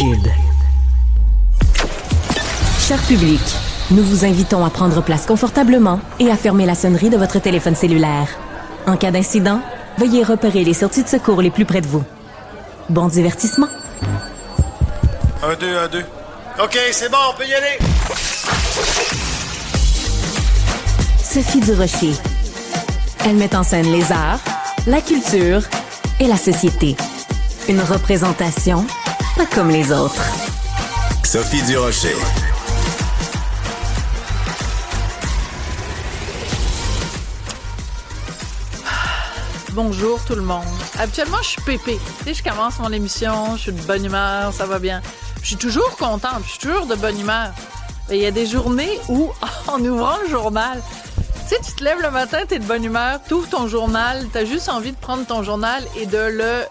Cube. Cher public, nous vous invitons à prendre place confortablement et à fermer la sonnerie de votre téléphone cellulaire. En cas d'incident, veuillez repérer les sorties de secours les plus près de vous. Bon divertissement. 1, 2, 1, 2. OK, c'est bon, on peut y aller. Sophie Durocher. Elle met en scène les arts, la culture et la société. Une représentation pas comme les autres. Sophie Durocher. Bonjour tout le monde. Habituellement, je suis pépé. Tu sais, je commence mon émission, je suis de bonne humeur, ça va bien. Je suis toujours contente, je suis toujours de bonne humeur. Mais il y a des journées où, en ouvrant le journal, tu sais, tu te lèves le matin, t'es de bonne humeur, t'ouvres ton journal, t'as juste envie de prendre ton journal et de le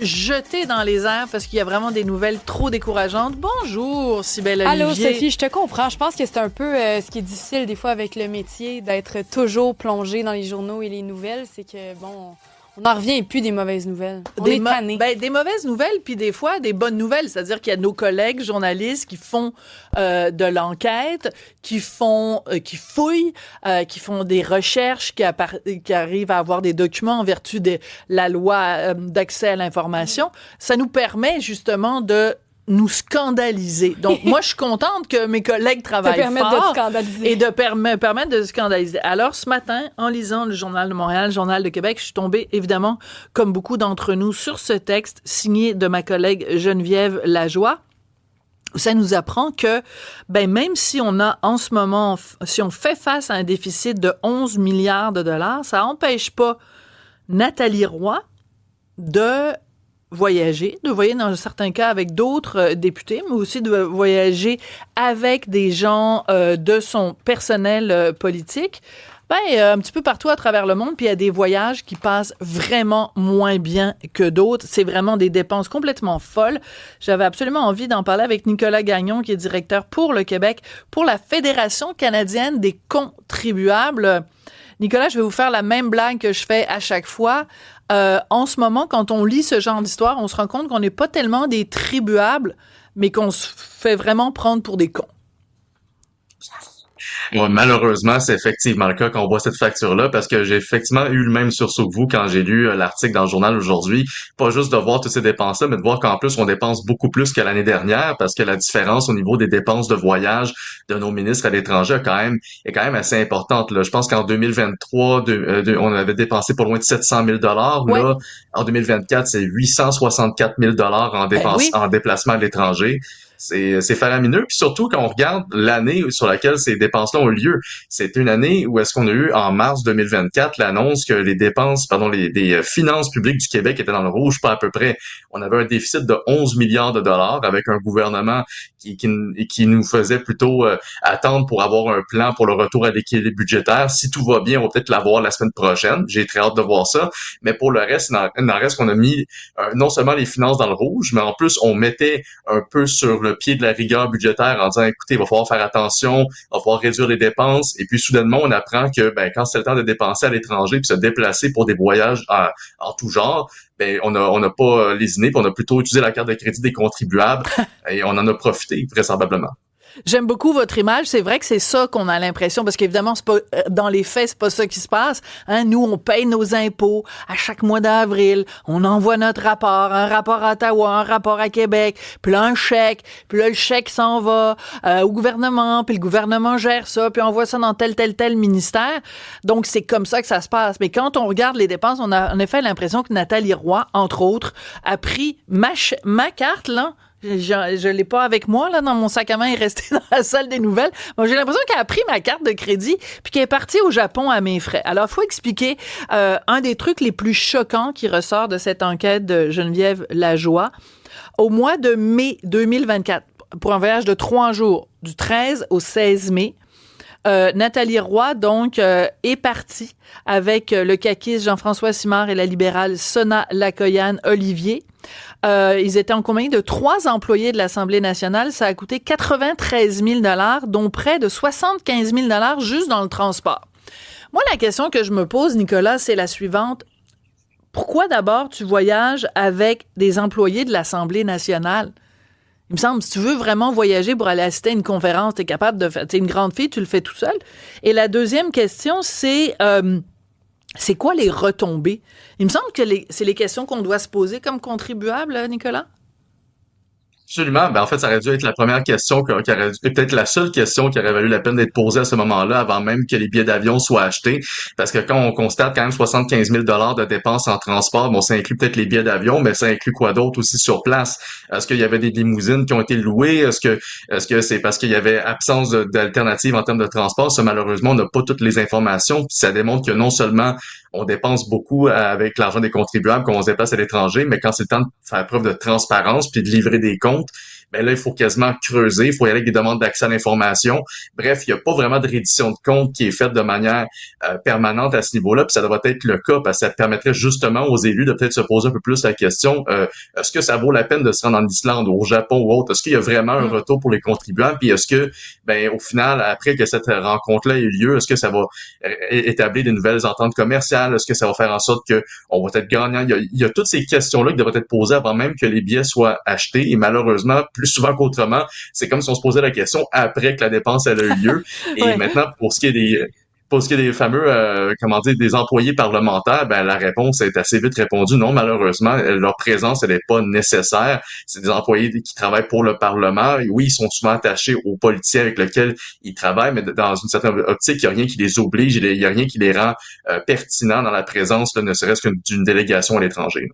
jeter dans les airs parce qu'il y a vraiment des nouvelles trop décourageantes. Bonjour, Cybèle Olivier. Allô, Sophie, je te comprends. Je pense que c'est un peu ce qui est difficile des fois avec le métier, d'être toujours plongé dans les journaux et les nouvelles. C'est que, bon, on n'en revient plus des mauvaises nouvelles. On est tannés. Des mauvaises nouvelles, puis des fois, des bonnes nouvelles. C'est-à-dire qu'il y a nos collègues journalistes qui font de l'enquête, qui fouillent, qui font des recherches, qui arrivent à avoir des documents en vertu de la loi d'accès à l'information. Ça nous permet justement de nous scandaliser. Donc, moi, je suis contente que mes collègues travaillent fort et me permettent de scandaliser. Alors, ce matin, en lisant le Journal de Montréal, le Journal de Québec, je suis tombée, évidemment, comme beaucoup d'entre nous, sur ce texte signé de ma collègue Geneviève Lajoie. Ça nous apprend que, même si on a en ce moment, si on fait face à un déficit de 11 milliards de dollars, ça n'empêche pas Nathalie Roy de voyager dans certains cas avec d'autres députés, mais aussi de voyager avec des gens de son personnel politique, un petit peu partout à travers le monde, puis il y a des voyages qui passent vraiment moins bien que d'autres. C'est vraiment des dépenses complètement folles. J'avais absolument envie d'en parler avec Nicolas Gagnon, qui est directeur pour le Québec, pour la Fédération canadienne des contribuables. Nicolas, je vais vous faire la même blague que je fais à chaque fois. En ce moment, quand on lit ce genre d'histoire, on se rend compte qu'on n'est pas tellement des tribuables, mais qu'on se fait vraiment prendre pour des cons. Ouais, malheureusement, c'est effectivement le cas quand on voit cette facture-là, parce que j'ai effectivement eu le même sursaut que vous quand j'ai lu l'article dans le journal aujourd'hui. Pas juste de voir toutes ces dépenses-là, mais de voir qu'en plus, on dépense beaucoup plus que l'année dernière, parce que la différence au niveau des dépenses de voyage de nos ministres à l'étranger est quand même assez importante, là. Je pense qu'en 2023, on avait dépensé pas loin de 700 000 $. Ouais. Là, en 2024, c'est 864 000 $ en dépenses, en déplacement à l'étranger. C'est faramineux. Puis surtout, quand on regarde l'année sur laquelle ces dépenses-là ont lieu, c'est une année où est-ce qu'on a eu, en mars 2024, l'annonce que les finances publiques du Québec étaient dans le rouge, pas à peu près. On avait un déficit de 11 milliards de dollars avec un gouvernement qui nous faisait plutôt attendre pour avoir un plan pour le retour à l'équilibre budgétaire. Si tout va bien, on va peut-être l'avoir la semaine prochaine. J'ai très hâte de voir ça. Mais pour le reste, il en reste qu'on a mis non seulement les finances dans le rouge, mais en plus, on mettait un peu sur le pied de la rigueur budgétaire en disant, écoutez, il va falloir faire attention, il va falloir réduire les dépenses. Et puis, soudainement, on apprend que quand c'est le temps de dépenser à l'étranger puis se déplacer pour des voyages en tout genre, on n'a pas lésiné, puis on a plutôt utilisé la carte de crédit des contribuables et on en a profité, vraisemblablement. J'aime beaucoup votre image. C'est vrai que c'est ça qu'on a l'impression, parce qu'évidemment, c'est pas dans les faits, c'est pas ça qui se passe. Hein? Nous, on paye nos impôts à chaque mois d'avril. On envoie notre rapport, un rapport à Ottawa, un rapport à Québec, puis là, un chèque. Puis là, le chèque s'en va au gouvernement, puis le gouvernement gère ça, puis envoie ça dans tel ministère. Donc, c'est comme ça que ça se passe. Mais quand on regarde les dépenses, on a en effet l'impression que Nathalie Roy, entre autres, a pris ma carte, là. Je l'ai pas avec moi, là, dans mon sac à main, il est resté dans la salle des nouvelles. Bon, j'ai l'impression qu'elle a pris ma carte de crédit puis qu'elle est partie au Japon à mes frais. Alors, il faut expliquer un des trucs les plus choquants qui ressort de cette enquête de Geneviève Lajoie. Au mois de mai 2024, pour un voyage de 3 jours, du 13 au 16 mai, Nathalie Roy, donc, est partie avec le caquiste Jean-François Simard et la libérale Sona Lacoyan-Olivier. Ils étaient en compagnie de 3 employés de l'Assemblée nationale. Ça a coûté 93 000 $, dont près de 75 000 $ juste dans le transport. Moi, la question que je me pose, Nicolas, c'est la suivante. Pourquoi d'abord tu voyages avec des employés de l'Assemblée nationale? Il me semble, si tu veux vraiment voyager pour aller assister à une conférence, t'es capable de faire... T'es une grande fille, tu le fais tout seul. Et la deuxième question, c'est quoi les retombées? Il me semble que c'est les questions qu'on doit se poser comme contribuable, Nicolas? Absolument. Ben, en fait, ça aurait dû être la première question, qui aurait dû, peut-être la seule question qui aurait valu la peine d'être posée à ce moment-là, avant même que les billets d'avion soient achetés. Parce que quand on constate quand même 75 000 $ de dépenses en transport, bon, ça inclut peut-être les billets d'avion, mais ça inclut quoi d'autre aussi sur place? Est-ce qu'il y avait des limousines qui ont été louées? Est-ce que c'est parce qu'il y avait absence d'alternatives en termes de transport? Ça, malheureusement, on n'a pas toutes les informations. Puis ça démontre que non seulement on dépense beaucoup avec l'argent des contribuables quand on se déplace à l'étranger, mais quand c'est le temps de faire preuve de transparence puis de livrer des comptes, ben là, il faut quasiment creuser, il faut y aller avec des demandes d'accès à l'information. Bref, il n'y a pas vraiment de reddition de compte qui est faite de manière permanente à ce niveau-là, puis ça devrait être le cas, parce que ça permettrait justement aux élus de peut-être se poser un peu plus la question, est-ce que ça vaut la peine de se rendre en Islande ou au Japon ou autre? Est-ce qu'il y a vraiment un retour pour les contribuables? Puis est-ce que, ben au final, après que cette rencontre-là ait eu lieu, est-ce que ça va établir des nouvelles ententes commerciales? Est-ce que ça va faire en sorte que on va être gagnant? Il y a toutes ces questions-là qui devraient être posées avant même que les billets soient achetés, et malheureusement, plus souvent qu'autrement, c'est comme si on se posait la question après que la dépense elle a eu lieu. Et ouais. Maintenant, pour ce qui est des fameux, des employés parlementaires, ben la réponse est assez vite répondue. Non, malheureusement, leur présence, elle n'est pas nécessaire. C'est des employés qui travaillent pour le Parlement. Et oui, ils sont souvent attachés aux politiciens avec lesquels ils travaillent, mais dans une certaine optique, il n'y a rien qui les oblige, il n'y a rien qui les rend pertinents dans la présence, là, ne serait-ce que d'une délégation à l'étranger.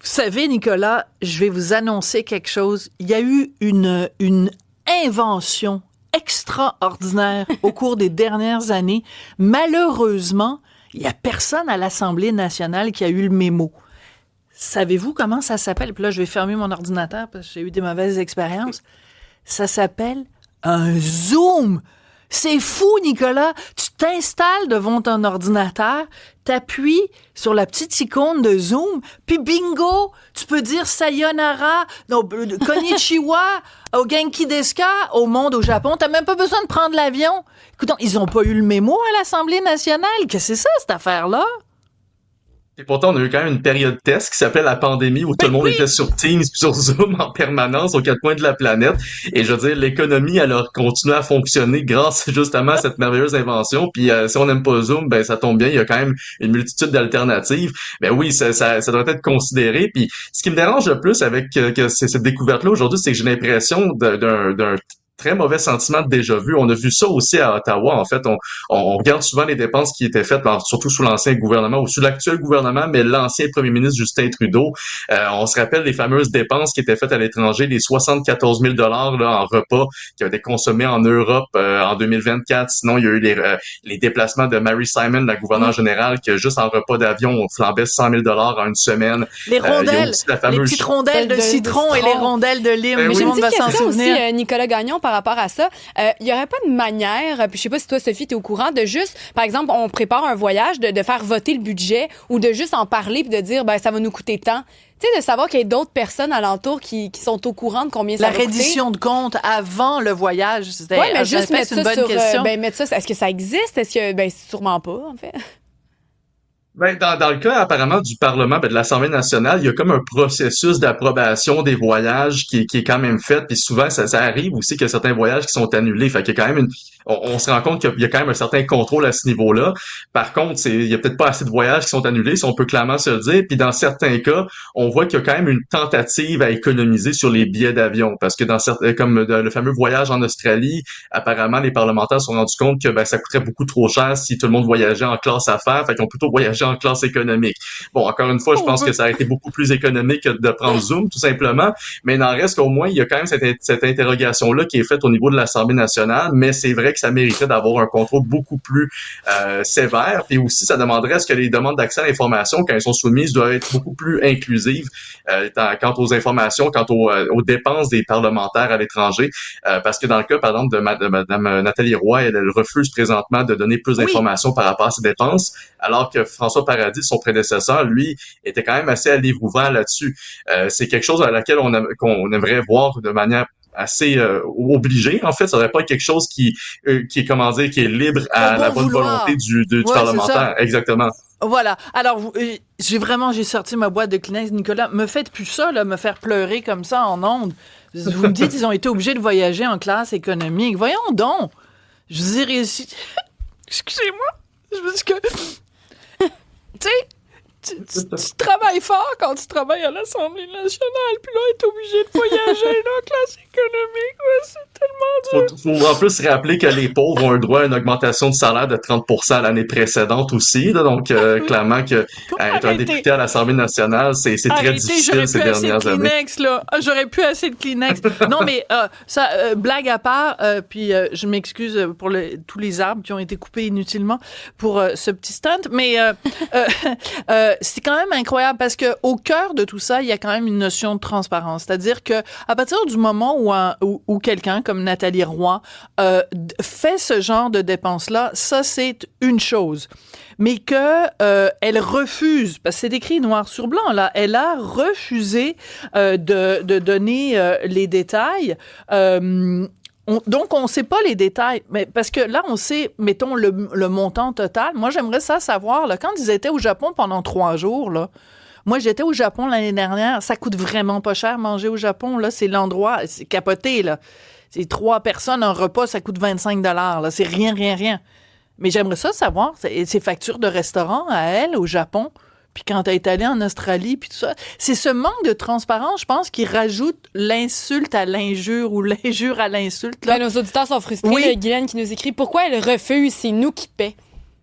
Vous savez, Nicolas, je vais vous annoncer quelque chose. Il y a eu une invention extraordinaire au cours des dernières années. Malheureusement, il n'y a personne à l'Assemblée nationale qui a eu le mémo. Savez-vous comment ça s'appelle? Puis là, je vais fermer mon ordinateur parce que j'ai eu des mauvaises expériences. Ça s'appelle un Zoom. C'est fou, Nicolas. Tu t'installes devant ton ordinateur, t'appuies sur la petite icône de Zoom, puis bingo, tu peux dire sayonara, konnichiwa, au Genki desu ka, au monde au Japon. T'as même pas besoin de prendre l'avion. Écoute, ils ont pas eu le mémo à l'Assemblée nationale. Qu'est-ce que c'est ça, cette affaire-là? Et pourtant, on a eu quand même une période test qui s'appelait la pandémie où tout le monde était sur Teams, sur Zoom en permanence aux quatre coins de la planète. Et je veux dire, l'économie, elle a continué à fonctionner grâce justement à cette merveilleuse invention. Puis si on n'aime pas Zoom, ben ça tombe bien, il y a quand même une multitude d'alternatives. Ben oui, ça doit être considéré. Puis ce qui me dérange le plus avec cette découverte-là aujourd'hui, c'est que j'ai l'impression d'un très mauvais sentiment de déjà-vu. On a vu ça aussi à Ottawa. En fait, on regarde souvent les dépenses qui étaient faites, surtout sous l'ancien gouvernement ou sous l'actuel gouvernement, mais l'ancien premier ministre Justin Trudeau. On se rappelle les fameuses dépenses qui étaient faites à l'étranger, les 74 000 $ là, en repas qui ont été consommés en Europe en 2024. Sinon, il y a eu les déplacements de Mary Simon, la gouverneure générale, qui juste en repas d'avion flambait 100 000 $ en une semaine. Les rondelles, les petites rondelles de citron et les rondelles de lime. Mais j'ai une petite question aussi, Nicolas Gagnon, par rapport à ça. Il y aurait pas de manière, puis je sais pas si toi, Sophie, t'es au courant, de juste, par exemple, on prépare un voyage, de faire voter le budget ou de juste en parler puis de dire, ben ça va nous coûter tant. Tu sais, de savoir qu'il y a d'autres personnes alentour qui sont au courant de combien ça va coûter. La reddition de compte avant le voyage, c'était mais juste mettre ça sur, mettre ça, est-ce que ça existe? Est-ce que, sûrement pas, en fait. Ben, dans le cas, apparemment, du Parlement, de l'Assemblée nationale, il y a comme un processus d'approbation des voyages qui est quand même fait, puis souvent, ça arrive aussi qu'il y a certains voyages qui sont annulés. Fait qu'il y a quand même on se rend compte qu'il y a quand même un certain contrôle à ce niveau-là. Par contre, il y a peut-être pas assez de voyages qui sont annulés, si on peut clairement se le dire. Puis dans certains cas, on voit qu'il y a quand même une tentative à économiser sur les billets d'avion. Parce que dans certains, comme le fameux voyage en Australie, apparemment, les parlementaires se sont rendus compte que ça coûterait beaucoup trop cher si tout le monde voyageait en classe affaires. Fait qu'ils ont plutôt voyagé en classe économique. Bon, encore une fois, je pense que ça a été beaucoup plus économique que de prendre Zoom, tout simplement. Mais il n'en reste qu'au moins, il y a quand même cette interrogation-là qui est faite au niveau de l'Assemblée nationale. Mais c'est vrai que ça mériterait d'avoir un contrôle beaucoup plus sévère. Et aussi, ça demanderait à ce que les demandes d'accès à l'information, quand elles sont soumises, doivent être beaucoup plus inclusives quant aux informations, quant aux dépenses des parlementaires à l'étranger. Parce que dans le cas, par exemple, de Mme Nathalie Roy, elle refuse présentement de donner plus d'informations par rapport à ses dépenses, alors que François Paradis, son prédécesseur, lui, était quand même assez à livre ouvert là-dessus. C'est quelque chose à laquelle qu'on aimerait voir de manière assez obligé. En fait, ça devrait pas être quelque chose qui est qui est libre à la bonne volonté du parlementaire. Exactement. Voilà. Alors, j'ai sorti ma boîte de Kleenex, Nicolas. Me faites plus ça, là, me faire pleurer comme ça en ondes. Vous me dites, ils ont été obligés de voyager en classe économique. Voyons donc! Je dirais... Excusez-moi, je veux dire que... Tu sais, tu travailles fort quand tu travailles à l'Assemblée nationale, puis là, t'es obligé de voyager en classe économique. Ouais, c'est tellement dur. Faut en plus rappeler que les pauvres ont un droit à une augmentation de salaire de 30% l'année précédente aussi. Là, donc, clairement, être un député à l'Assemblée nationale, c'est très difficile ces dernières années. Kleenex, là. J'aurais pu assez de Kleenex. Non, mais blague à part, puis je m'excuse pour tous les arbres qui ont été coupés inutilement pour ce petit stunt, mais c'est quand même incroyable parce que au cœur de tout ça, il y a quand même une notion de transparence. C'est-à-dire que à partir du moment où quelqu'un comme Nathalie Roy fait ce genre de dépenses-là, ça, c'est une chose. Mais que elle refuse, parce que c'est écrit noir sur blanc, là, elle a refusé de donner les détails. Donc, on ne sait pas les détails, mais parce que là, on sait, mettons, le montant total. Moi, j'aimerais ça savoir, là, quand ils étaient au Japon pendant 3 jours, là, moi, j'étais au Japon l'année dernière, ça coûte vraiment pas cher manger au Japon, là, c'est l'endroit, c'est capoté, là. C'est 3 personnes, un repas, ça coûte 25 $, là, c'est rien. Mais j'aimerais ça savoir, ses factures de restaurant à elle, au Japon, puis quand elle est allée en Australie, puis tout ça. C'est ce manque de transparence, je pense, qui rajoute l'insulte à l'injure ou l'injure à l'insulte. Là. Ben, nos auditeurs sont frustrés. Oui. Il y a Guylaine qui nous écrit « Pourquoi elle refuse? C'est nous qui paie. »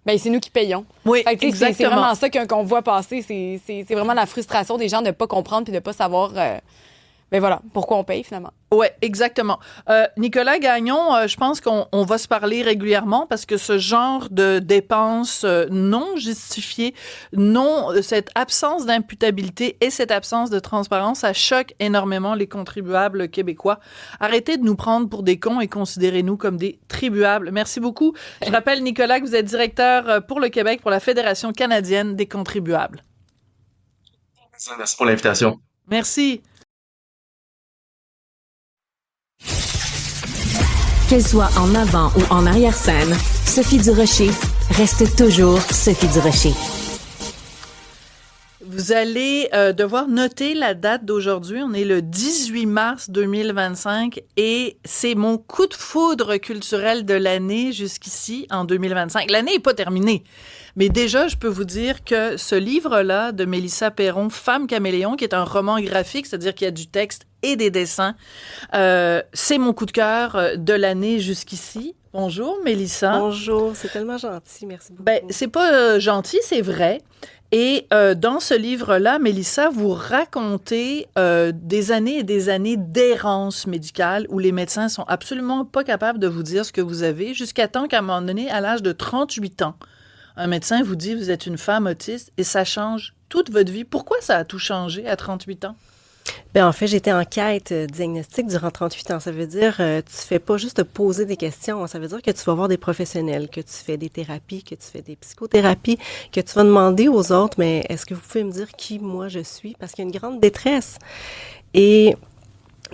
Ben, c'est nous qui payons. Oui, fait que, exactement. C'est vraiment ça qu'on voit passer. C'est vraiment la frustration des gens de ne pas comprendre puis de ne pas savoir ben voilà, pourquoi on paye finalement. Oui, exactement. Nicolas Gagnon, je pense qu'on va se parler régulièrement parce que ce genre de dépenses non justifiées, cette absence d'imputabilité et cette absence de transparence, ça choque énormément les contribuables québécois. Arrêtez de nous prendre pour des cons et considérez-nous comme des tribuables. Merci beaucoup. Je rappelle, Nicolas, que vous êtes directeur pour le Québec pour la Fédération canadienne des contribuables. Merci pour l'invitation. Merci. Qu'elle soit en avant ou en arrière-scène, Sophie Durocher reste toujours Sophie Durocher. Vous allez devoir noter la date d'aujourd'hui. On est le 18 mars 2025 et c'est mon coup de foudre culturel de l'année jusqu'ici en 2025. L'année n'est pas terminée, mais déjà, je peux vous dire que ce livre-là de Mélissa Perron, Femme caméléon, qui est un roman graphique, c'est-à-dire qu'il y a du texte et des dessins, c'est mon coup de cœur de l'année jusqu'ici. Bonjour, Mélissa. Bonjour, c'est tellement gentil, merci beaucoup. Ben, c'est pas gentil, c'est vrai. Et dans ce livre-là, Mélissa, vous racontez des années et des années d'errance médicale où les médecins sont absolument pas capables de vous dire ce que vous avez, jusqu'à temps qu'à un moment donné, à l'âge de 38 ans, un médecin vous dit « Vous êtes une femme autiste » et ça change toute votre vie. Pourquoi ça a tout changé à 38 ans? Ben, en fait, j'étais en quête diagnostique durant 38 ans. Ça veut dire, tu fais pas juste te poser des questions. Ça veut dire que tu vas voir des professionnels, que tu fais des thérapies, que tu fais des psychothérapies, que tu vas demander aux autres, mais est-ce que vous pouvez me dire qui moi je suis? Parce qu'il y a une grande détresse. Et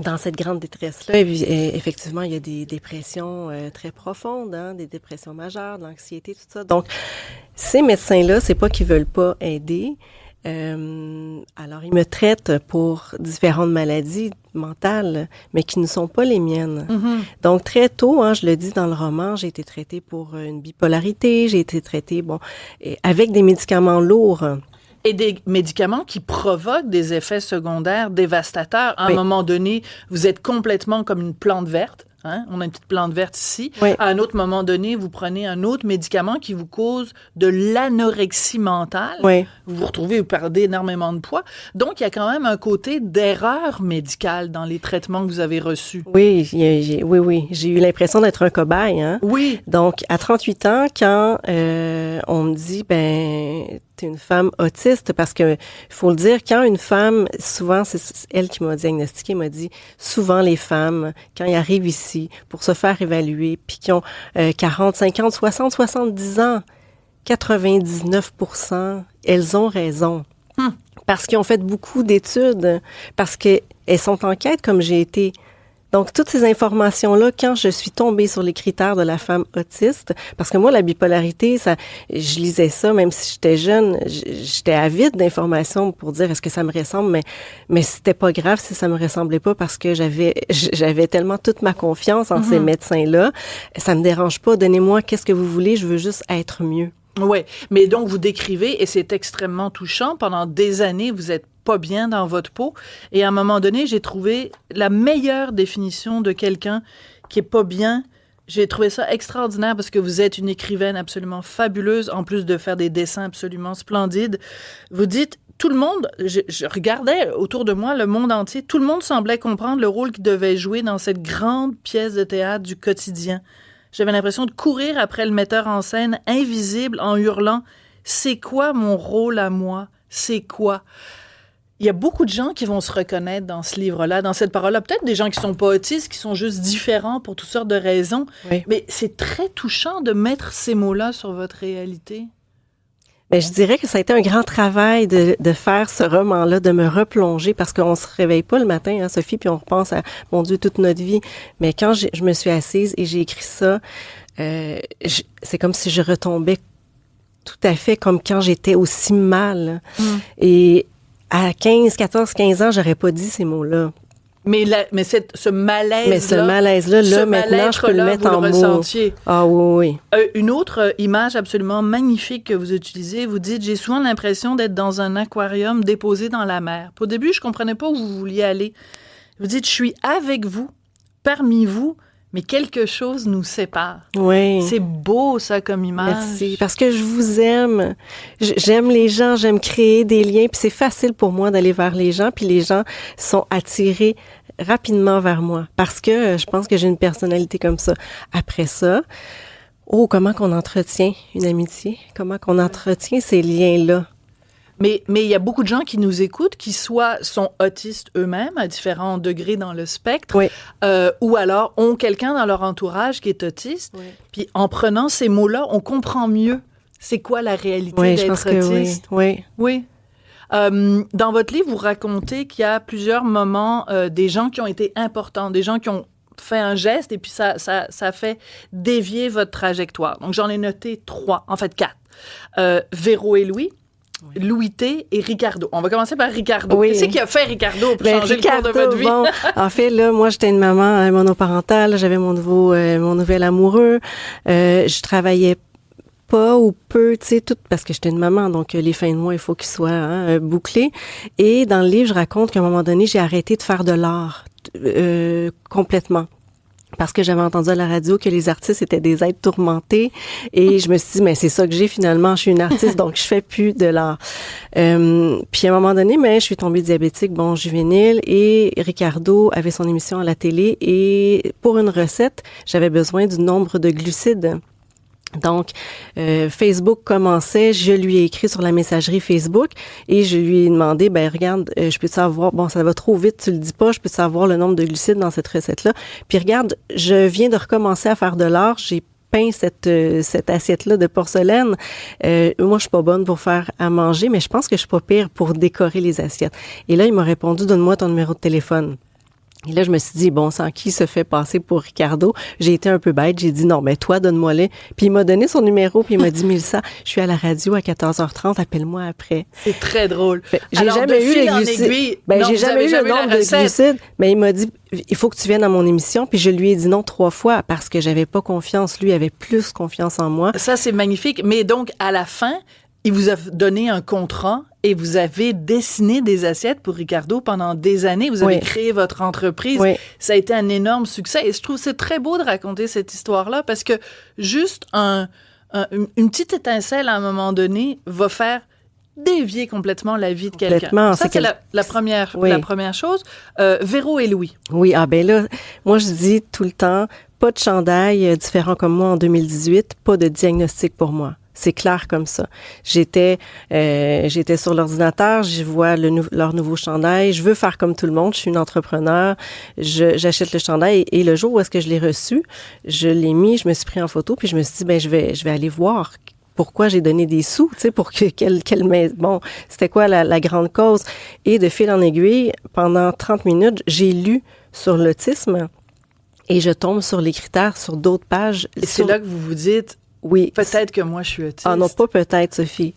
dans cette grande détresse-là, effectivement, il y a des dépressions très profondes, hein, des dépressions majeures, de l'anxiété, tout ça. Donc, ces médecins-là, c'est pas qu'ils veulent pas aider. Alors, ils me traitent pour différentes maladies mentales, mais qui ne sont pas les miennes. Mm-hmm. Donc, très tôt, hein, je le dis dans le roman, j'ai été traitée pour une bipolarité, j'ai été traitée, avec des médicaments lourds. Et des médicaments qui provoquent des effets secondaires dévastateurs. À un moment donné, vous êtes complètement comme une plante verte. Hein? On a une petite plante verte ici. Oui. À un autre moment donné, vous prenez un autre médicament qui vous cause de l'anorexie mentale. Oui. Vous vous retrouvez, vous perdez énormément de poids. Donc, il y a quand même un côté d'erreur médicale dans les traitements que vous avez reçus. Oui, j'ai eu l'impression d'être un cobaye. Hein? Oui. Donc, à 38 ans, quand on me dit, t'es une femme autiste, parce que faut le dire, quand une femme, souvent, c'est elle qui m'a diagnostiqué, m'a dit, souvent les femmes, quand elles arrivent ici pour se faire évaluer, puis qui ont 40, 50, 60, 70 ans, 99%, elles ont raison. Parce qu'ils ont fait beaucoup d'études, parce qu'elles sont en quête, comme j'ai été, Donc, toutes ces informations-là, quand je suis tombée sur les critères de la femme autiste, parce que moi, la bipolarité, je lisais ça, même si j'étais jeune, j'étais avide d'informations pour dire est-ce que ça me ressemble, mais c'était pas grave si ça me ressemblait pas parce que j'avais tellement toute ma confiance en ces médecins-là. Ça me dérange pas. Donnez-moi qu'est-ce que vous voulez, je veux juste être mieux. Oui, mais donc vous décrivez, et c'est extrêmement touchant, pendant des années, vous êtes pas bien dans votre peau, et à un moment donné, j'ai trouvé la meilleure définition de quelqu'un qui est pas bien. J'ai trouvé ça extraordinaire parce que vous êtes une écrivaine absolument fabuleuse, en plus de faire des dessins absolument splendides. Vous dites, tout le monde, je regardais autour de moi le monde entier, tout le monde semblait comprendre le rôle qu'il devait jouer dans cette grande pièce de théâtre du quotidien. J'avais l'impression de courir après le metteur en scène, invisible, en hurlant « C'est quoi mon rôle à moi? C'est quoi? » Il y a beaucoup de gens qui vont se reconnaître dans ce livre-là, dans cette parole-là. Peut-être des gens qui sont pas autistes, qui sont juste différents pour toutes sortes de raisons. Oui. Mais c'est très touchant de mettre ces mots-là sur votre réalité. Ben, je dirais que ça a été un grand travail de faire ce roman-là, de me replonger, parce qu'on se réveille pas le matin, hein, Sophie, puis on repense à, mon Dieu, toute notre vie. Mais quand je me suis assise et j'ai écrit ça, c'est comme si je retombais tout à fait comme quand j'étais aussi mal. Et à 14, 15 ans, j'aurais pas dit ces mots-là. Mais ce malaise-là... Mais ce malaise-là, maintenant, je peux le mettre en mots. Ah oui. Une autre image absolument magnifique que vous utilisez, vous dites « J'ai souvent l'impression d'être dans un aquarium déposé dans la mer. » Au début, je comprenais pas où vous vouliez aller. Vous dites « Je suis avec vous, parmi vous, mais quelque chose nous sépare. » Oui. C'est beau, ça, comme image. Merci, parce que je vous aime. J'aime les gens, j'aime créer des liens, puis c'est facile pour moi d'aller vers les gens, puis les gens sont attirés rapidement vers moi, parce que je pense que j'ai une personnalité comme ça. Après ça, comment qu'on entretient une amitié? Comment qu'on entretient ces liens-là? Mais il y a beaucoup de gens qui nous écoutent qui soit sont autistes eux-mêmes à différents degrés dans le spectre, oui. Ou alors ont quelqu'un dans leur entourage qui est autiste. Oui. Puis en prenant ces mots-là, on comprend mieux c'est quoi la réalité d'être autiste. Oui. Dans votre livre, vous racontez qu'il y a plusieurs moments des gens qui ont été importants, des gens qui ont fait un geste et puis ça fait dévier votre trajectoire. Donc j'en ai noté 3, en fait 4. Véro et Louis. Oui. Louis T et Ricardo. On va commencer par Ricardo. Oui. Qu'est-ce qui a fait Ricardo pour changer Ricardo, le cours de votre vie? Bon, en fait, là, moi, j'étais une maman monoparentale. J'avais mon nouvel amoureux. Je travaillais pas ou peu, tu sais, tout parce que j'étais une maman, donc les fins de mois, il faut qu'ils soient bouclés. Et dans le livre, je raconte qu'à un moment donné, j'ai arrêté de faire de l'art complètement. Parce que j'avais entendu à la radio que les artistes étaient des êtres tourmentés et je me suis dit, mais c'est ça que j'ai finalement, je suis une artiste, donc je fais plus de l'art. Puis à un moment donné, je suis tombée diabétique, juvénile, et Ricardo avait son émission à la télé et pour une recette, j'avais besoin du nombre de glucides. Donc, Facebook commençait, je lui ai écrit sur la messagerie Facebook et je lui ai demandé, regarde, je peux savoir, ça va trop vite, tu le dis pas, je peux savoir le nombre de glucides dans cette recette-là. Puis regarde, je viens de recommencer à faire de l'art, j'ai peint cette assiette-là de porcelaine. Moi, je suis pas bonne pour faire à manger, mais je pense que je suis pas pire pour décorer les assiettes. Et là, il m'a répondu, donne-moi ton numéro de téléphone. Et là, je me suis dit, sans qui se fait passer pour Ricardo? J'ai été un peu bête. J'ai dit, non, mais toi, donne-moi-le. Puis il m'a donné son numéro, puis il m'a dit, Mélissa, je suis à la radio à 14h30, appelle-moi après. C'est très drôle. J'ai jamais eu les glucides. J'ai jamais eu le nombre de glucides. Mais il m'a dit, il faut que tu viennes à mon émission. Puis je lui ai dit non 3 fois parce que j'avais pas confiance. Lui avait plus confiance en moi. Ça, c'est magnifique. Mais donc, à la fin, il vous a donné un contrat et vous avez dessiné des assiettes pour Ricardo pendant des années. Vous avez créé votre entreprise. Oui. Ça a été un énorme succès. Et je trouve que c'est très beau de raconter cette histoire-là parce que juste une petite étincelle à un moment donné va faire dévier complètement la vie de quelqu'un. Ça, c'est la première chose. Véro et Louis. Oui, là, moi, je dis tout le temps, pas de chandail différent comme moi en 2018, pas de diagnostic pour moi. C'est clair comme ça. J'étais sur l'ordinateur, je vois leur nouveau chandail. Je veux faire comme tout le monde. Je suis une entrepreneur. J'achète le chandail et le jour où est-ce que je l'ai reçu, je l'ai mis, je me suis pris en photo puis je me suis dit, je vais aller voir pourquoi j'ai donné des sous, tu sais, pour c'était quoi la grande cause. Et de fil en aiguille, pendant 30 minutes, j'ai lu sur l'autisme. Et je tombe sur les critères sur d'autres pages. Et c'est là que vous vous dites, oui, peut-être que moi, je suis autiste. Ah non, pas peut-être, Sophie.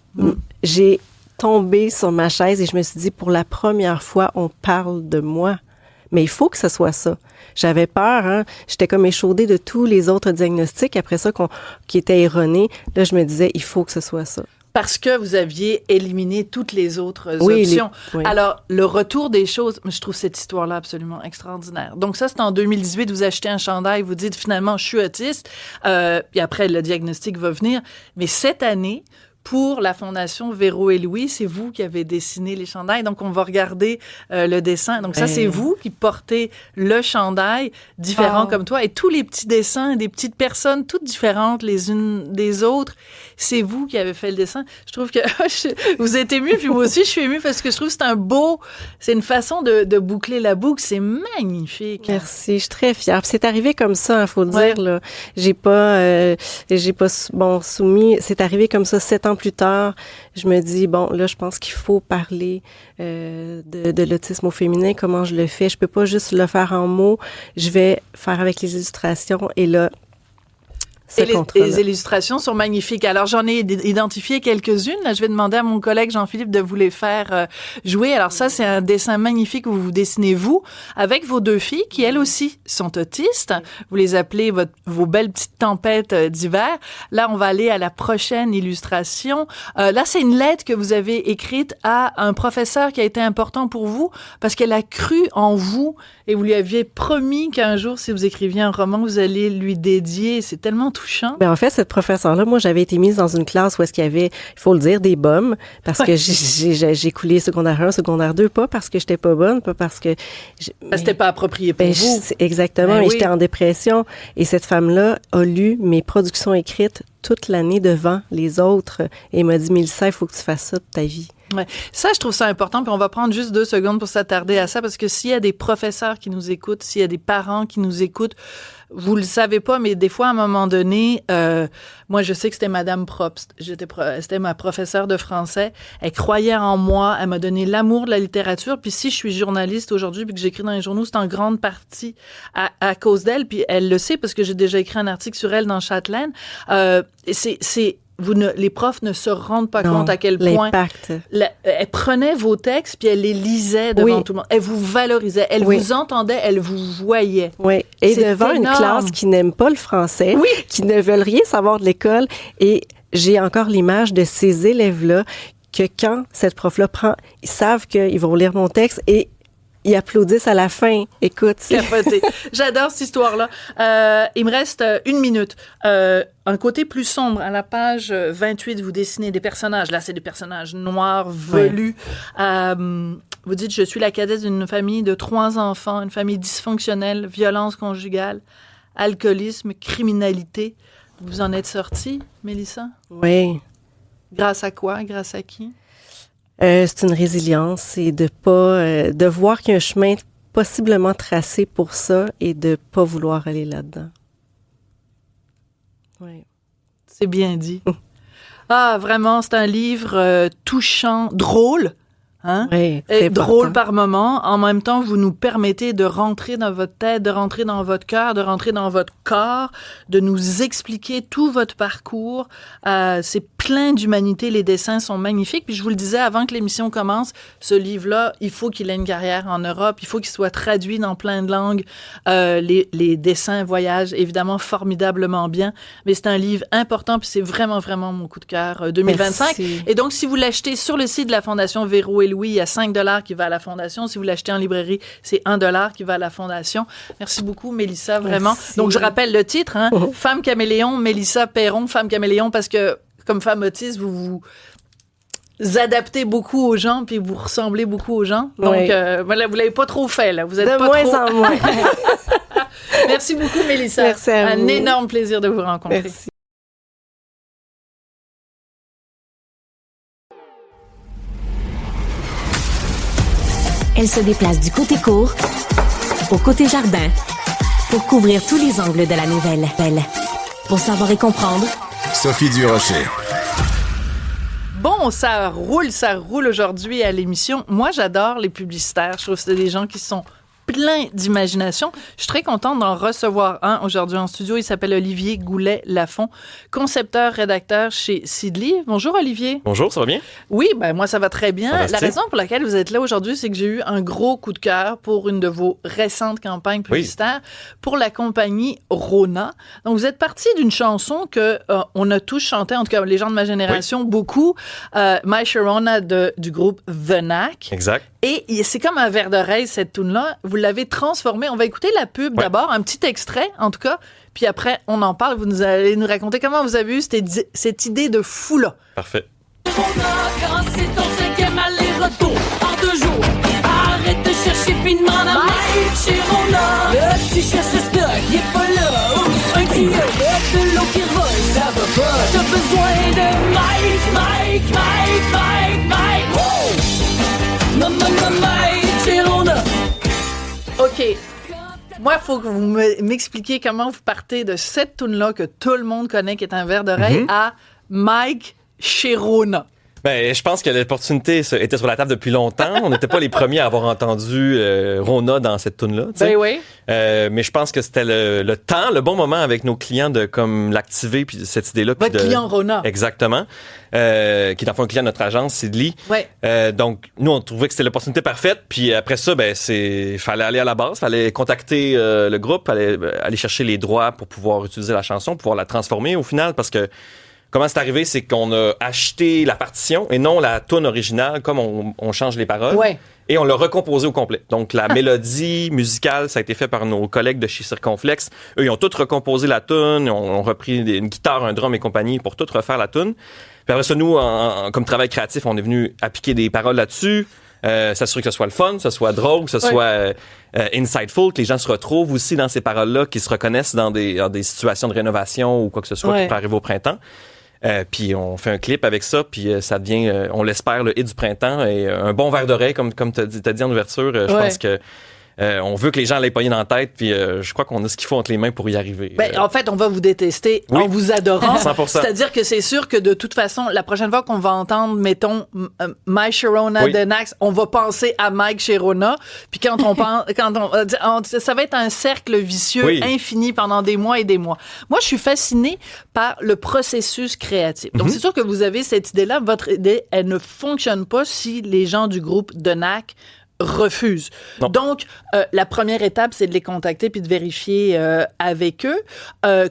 J'ai tombé sur ma chaise et je me suis dit, pour la première fois, on parle de moi. Mais il faut que ce soit ça. J'avais peur, hein. J'étais comme échaudée de tous les autres diagnostics après ça qui étaient erronés. Là, je me disais, il faut que ce soit ça. Parce que vous aviez éliminé toutes les autres options. Oui. Alors, le retour des choses, je trouve cette histoire-là absolument extraordinaire. Donc ça, c'est en 2018, vous achetez un chandail, vous dites finalement, je suis autiste, puis après, le diagnostic va venir. Mais cette année, pour la Fondation Véro et Louis, c'est vous qui avez dessiné les chandails. Donc, on va regarder le dessin. Donc, ça, c'est vous qui portez le chandail, différent comme toi. Et tous les petits dessins des petites personnes, toutes différentes les unes des autres, c'est vous qui avez fait le dessin. Je trouve que vous êtes ému, puis moi aussi, je suis émue parce que je trouve que c'est une façon de boucler la boucle. C'est magnifique. Merci, je suis très fière. Puis c'est arrivé comme ça, il faut le dire, là. J'ai pas soumis. C'est arrivé comme ça 7 ans plus tard. Je me dis, bon, là, je pense qu'il faut parler de l'autisme au féminin. Comment je le fais? Je peux pas juste le faire en mots. Je vais faire avec les illustrations. Et là, et les illustrations sont magnifiques. Alors, j'en ai identifié quelques-unes. Là, je vais demander à mon collègue Jean-Philippe de vous les faire jouer. Alors ça, c'est un dessin magnifique où vous dessinez vous avec vos 2 filles qui, elles aussi, sont autistes. Vous les appelez vos belles petites tempêtes d'hiver. Là, on va aller à la prochaine illustration. Là, c'est une lettre que vous avez écrite à un professeur qui a été important pour vous parce qu'elle a cru en vous et vous lui aviez promis qu'un jour, si vous écriviez un roman, vous allez lui dédier. C'est tellement touchant. Ben en fait, cette professeure-là, moi, j'avais été mise dans une classe où est-ce qu'il y avait, il faut le dire, des bombes, parce que j'ai coulé secondaire 1, secondaire 2, pas parce que j'étais pas bonne, pas parce que... Parce que c'était pas approprié pour vous. Exactement, et j'étais en dépression. Et cette femme-là a lu mes productions écrites toute l'année devant les autres et m'a dit, Mélissa, il faut que tu fasses ça de ta vie. Ouais. Ça, je trouve ça important, puis on va prendre juste 2 secondes pour s'attarder à ça, parce que s'il y a des professeurs qui nous écoutent, s'il y a des parents qui nous écoutent, vous le savez pas, mais des fois, à un moment donné, moi, je sais que c'était Madame Probst. C'était ma professeure de français. Elle croyait en moi. Elle m'a donné l'amour de la littérature. Puis si je suis journaliste aujourd'hui puis que j'écris dans les journaux, c'est en grande partie à cause d'elle. Puis elle le sait parce que j'ai déjà écrit un article sur elle dans Châtelaine. Les profs ne se rendent pas compte à quel point elle prenait vos textes puis elle les lisait devant tout le monde. Elle vous valorisait, elle vous entendait, elle vous voyait. Oui, et devant une classe qui n'aime pas le français, qui ne veulent rien savoir de l'école. Et j'ai encore l'image de ces élèves-là que quand cette prof-là prend, ils savent qu'ils vont lire mon texte et ils applaudissent à la fin. Écoute. Capoté. J'adore cette histoire-là. Il me reste 1 minute. Un côté plus sombre. À la page 28, vous dessinez des personnages. Là, c'est des personnages noirs, velus. Vous dites, je suis la cadette d'une famille de 3 enfants, une famille dysfonctionnelle, violence conjugale, alcoolisme, criminalité. Vous en êtes sortie, Mélissa? Oui. Grâce à quoi? Grâce à qui? C'est une résilience, c'est de voir qu'il y a un chemin possiblement tracé pour ça et de pas vouloir aller là-dedans. Oui. C'est bien dit. Ah, vraiment, c'est un livre touchant, drôle. Hein? Oui, drôle par moment. En même temps, vous nous permettez de rentrer dans votre tête, de rentrer dans votre cœur, de rentrer dans votre corps, de nous expliquer tout votre parcours. C'est plein d'humanité. Les dessins sont magnifiques. Puis je vous le disais avant que l'émission commence, ce livre-là, il faut qu'il ait une carrière en Europe. Il faut qu'il soit traduit dans plein de langues. Les dessins voyagent évidemment formidablement bien. Mais c'est un livre important. Puis c'est vraiment, vraiment mon coup de cœur 2025. Merci. Et donc, si vous l'achetez sur le site de la Fondation Véro et Louis, il y a 5$ qui va à la Fondation. Si vous l'achetez en librairie, c'est 1$ qui va à la Fondation. Merci beaucoup, Mélissa, vraiment. Merci. Donc, je rappelle le titre, hein, Femme caméléon, Mélissa Perron, Femme caméléon, parce que, comme femme autiste, vous adaptez beaucoup aux gens, puis vous ressemblez beaucoup aux gens. Donc, voilà, vous l'avez pas trop fait, là. Vous êtes de pas moins trop... en moins. Merci beaucoup, Mélissa. Merci à vous. Un énorme plaisir de vous rencontrer. Merci. Elle se déplace du côté court au côté jardin pour couvrir tous les angles de la nouvelle. Pour savoir et comprendre, Sophie Durocher. Bon, ça roule aujourd'hui à l'émission. Moi, j'adore les publicitaires. Je trouve que c'est des gens qui sont plein d'imagination. Je suis très contente d'en recevoir un aujourd'hui en studio. Il s'appelle Olivier Goulet-Lafont, concepteur, rédacteur chez Seedly. Bonjour Olivier. Bonjour, ça va bien? Oui, ben moi ça va très bien. Fantastique. La raison pour laquelle vous êtes là aujourd'hui, c'est que j'ai eu un gros coup de cœur pour une de vos récentes campagnes publicitaires pour la compagnie Rona. Donc vous êtes parti d'une chanson que on a tous chanté, en tout cas les gens de ma génération, beaucoup, My Sharona du groupe The Knack. Exact. Et c'est comme un verre d'oreille, cette tune-là. Vous l'avez transformée. On va écouter la pub d'abord, un petit extrait, en tout cas. Puis après, on en parle. Vous allez nous raconter comment vous avez eu cette idée de fou-là. Parfait. Quand c'est ton cinquième aller-retour en 2 jours, arrête de chercher puis demande à Mike chez Rona. Là, tu cherches le stock, il est pas là. Oups, un tuyau, de l'eau qui revole, ça va pas. T'as besoin de Mike. Wow! Mike chez Rona. OK. Moi, il faut que vous m'expliquiez comment vous partez de cette tune-là que tout le monde connaît, qui est un verre d'oreille, à Mike chez Rona. Ben, je pense que l'opportunité était sur la table depuis longtemps. On n'était pas les premiers à avoir entendu Rona dans cette tune-là. Ben oui. Mais je pense que c'était le temps, le bon moment avec nos clients de comme l'activer puis cette idée-là. Votre client Rona. Exactement. Qui est en fait un client de notre agence, Seedly. Ouais. Donc, nous, on trouvait que c'était l'opportunité parfaite. Puis après ça, fallait aller à la base, fallait contacter le groupe, fallait aller chercher les droits pour pouvoir utiliser la chanson, pouvoir la transformer au final, parce que comment c'est arrivé, c'est qu'on a acheté la partition et non la tune originale, comme on change les paroles. Ouais. Et on l'a recomposé au complet. Donc, la mélodie musicale, ça a été fait par nos collègues de chez Circonflex. Eux, ils ont tout recomposé la tune, ont repris une guitare, un drum et compagnie pour tout refaire la tune. Puis après ça, nous, comme travail créatif, on est venu appliquer des paroles là-dessus, s'assurer que ce soit le fun, que ce soit drôle, que ce soit insightful, que les gens se retrouvent aussi dans ces paroles-là, qu'ils se reconnaissent dans des situations de rénovation ou quoi que ce soit qui peut arriver au printemps. Puis on fait un clip avec ça, puis ça devient, on l'espère, le hit du printemps et un bon verre d'oreille, comme t'as dit en ouverture. Je pense que on veut que les gens l'aient pogné dans la tête, puis je crois qu'on a ce qu'il faut entre les mains pour y arriver. En fait, on va vous détester en vous adorant. 100%. C'est-à-dire que c'est sûr que de toute façon, la prochaine fois qu'on va entendre, mettons, My Sharona de Nax, on va penser à Mike chez Rona. Puis quand on pense, ça va être un cercle vicieux infini pendant des mois et des mois. Moi, je suis fascinée par le processus créatif. Donc, c'est sûr que vous avez cette idée-là. Votre idée, elle ne fonctionne pas si les gens du groupe de Nac refusent. Non. Donc, la première étape, c'est de les contacter puis de vérifier avec eux.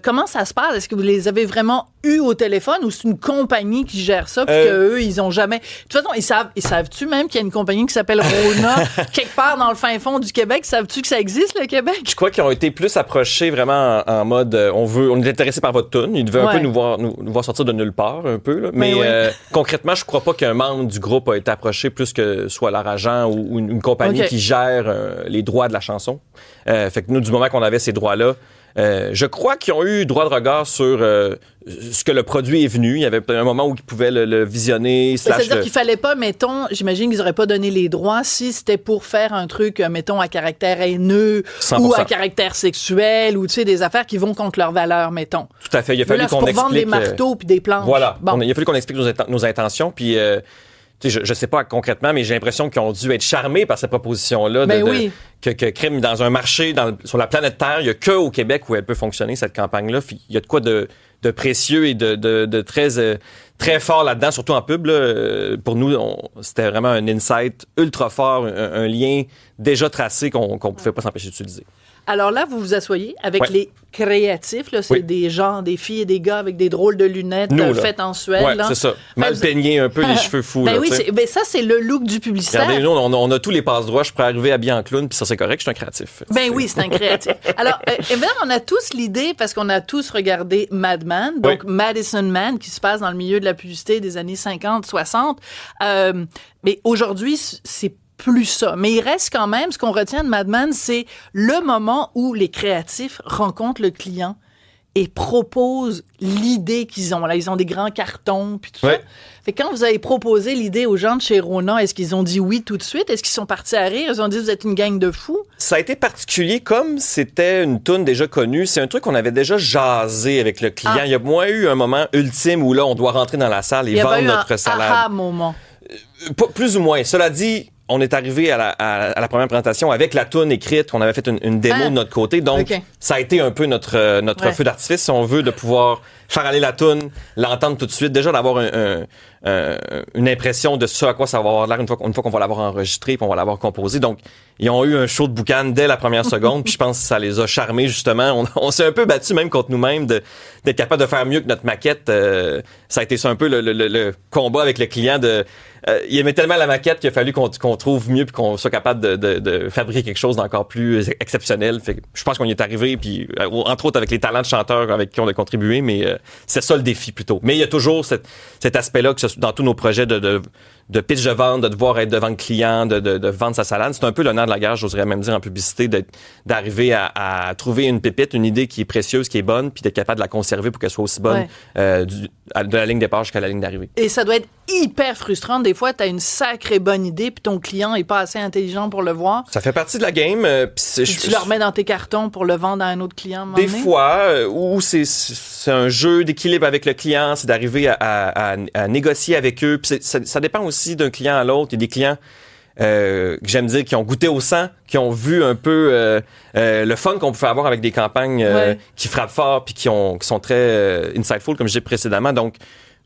Comment ça se passe? Est-ce que vous les avez vraiment eus au téléphone ou c'est une compagnie qui gère ça puis qu'eux, ils ont jamais... De toute façon, ils savent-tu même qu'il y a une compagnie qui s'appelle Rona quelque part dans le fin fond du Québec? Savent-tu que ça existe, le Québec? Je crois qu'ils ont été plus approchés vraiment en mode on est intéressé par votre tune. Ils devaient un peu nous voir sortir de nulle part, un peu. Là. Mais concrètement, je crois pas qu'un membre du groupe a été approché plus que soit leur agent ou une compagnie qui gère les droits de la chanson. Fait que nous, du moment qu'on avait ces droits-là, je crois qu'ils ont eu droit de regard sur ce que le produit est venu. Il y avait un moment où ils pouvaient le visionner. C'est-à-dire qu'il fallait pas, mettons, j'imagine qu'ils n'auraient pas donné les droits si c'était pour faire un truc, mettons, à caractère haineux 100%. Ou à caractère sexuel ou, tu sais, des affaires qui vont contre leurs valeurs, mettons. Tout à fait. Il a fallu qu'on explique... pour vendre des marteaux puis des planches. Voilà. Il a fallu qu'on explique nos intentions. Puis... je sais pas concrètement, mais j'ai l'impression qu'ils ont dû être charmés par cette proposition-là que crime dans un marché sur la planète Terre, il y a que au Québec où elle peut fonctionner, cette campagne-là. Il y a de quoi de précieux et de très fort là-dedans, surtout en pub. Là. Pour nous, c'était vraiment un insight ultra fort, un lien déjà tracé qu'on pouvait pas s'empêcher d'utiliser. Alors là, vous vous asseyez avec les créatifs. Là, c'est des gens, des filles et des gars avec des drôles de lunettes faites en Suède. Oui, c'est ça. Mal peignés, un peu les cheveux fous. Ça, c'est le look du publicitaire. Regardez, nous, on a tous les passe-droits. Je pourrais arriver habillé en clown, puis ça, c'est correct. Je suis un créatif. Oui, c'est un créatif. Alors, évidemment, on a tous l'idée, parce qu'on a tous regardé Mad Men, donc Madison Man, qui se passe dans le milieu de la publicité des années 50, 60. Mais aujourd'hui, c'est plus ça. Mais il reste quand même, ce qu'on retient de Mad Men, c'est le moment où les créatifs rencontrent le client et proposent l'idée qu'ils ont. Là, ils ont des grands cartons, puis tout ça. Fait que quand vous avez proposé l'idée aux gens de chez Rona, est-ce qu'ils ont dit oui tout de suite? Est-ce qu'ils sont partis à rire? Ils ont dit, vous êtes une gang de fous? Ça a été particulier, comme c'était une toune déjà connue. C'est un truc qu'on avait déjà jasé avec le client. Il y a moins eu un moment ultime où là, on doit rentrer dans la salle et vendre notre salade. Moment. Plus ou moins. Cela dit, on est arrivé à la première présentation avec la toune écrite, qu'on avait fait une démo de notre côté. Donc, ça a été un peu notre feu d'artifice, si on veut, de pouvoir faire aller la toune, l'entendre tout de suite. Déjà, d'avoir une impression de ce à quoi ça va avoir l'air une fois qu'on va l'avoir enregistré, puis on va l'avoir composé. Donc, ils ont eu un show de boucan dès la première seconde, puis je pense que ça les a charmés, justement. On s'est un peu battu même contre nous-mêmes d'être capable de faire mieux que notre maquette. Ça a été ça un peu le combat avec le client il aimait tellement la maquette qu'il a fallu qu'on trouve mieux puis qu'on soit capable de fabriquer quelque chose d'encore plus exceptionnel. Fait que je pense qu'on y est arrivé, puis entre autres avec les talents de chanteurs avec qui on a contribué, mais c'est ça le défi plutôt. Mais il y a toujours cet aspect-là que dans tous nos projets de pitch de vente, de devoir être devant le client, de vendre sa salade. C'est un peu le nerf de la guerre, j'oserais même dire en publicité, d'arriver à trouver une pépite, une idée qui est précieuse, qui est bonne, puis d'être capable de la conserver pour qu'elle soit aussi bonne de la ligne départ jusqu'à la ligne d'arrivée. Et ça doit être hyper frustrant. Des fois, tu as une sacrée bonne idée, puis ton client est pas assez intelligent pour le voir. Ça fait partie de la game. Puis tu le remets dans tes cartons pour le vendre à un autre client. Des fois, où c'est un jeu d'équilibre avec le client, c'est d'arriver à négocier avec eux. Puis ça dépend aussi d'un client à l'autre. Il y a des clients que j'aime dire qui ont goûté au sang, qui ont vu un peu le fun qu'on pouvait avoir avec des campagnes qui frappent fort puis qui sont très insightful, comme je disais précédemment. Donc,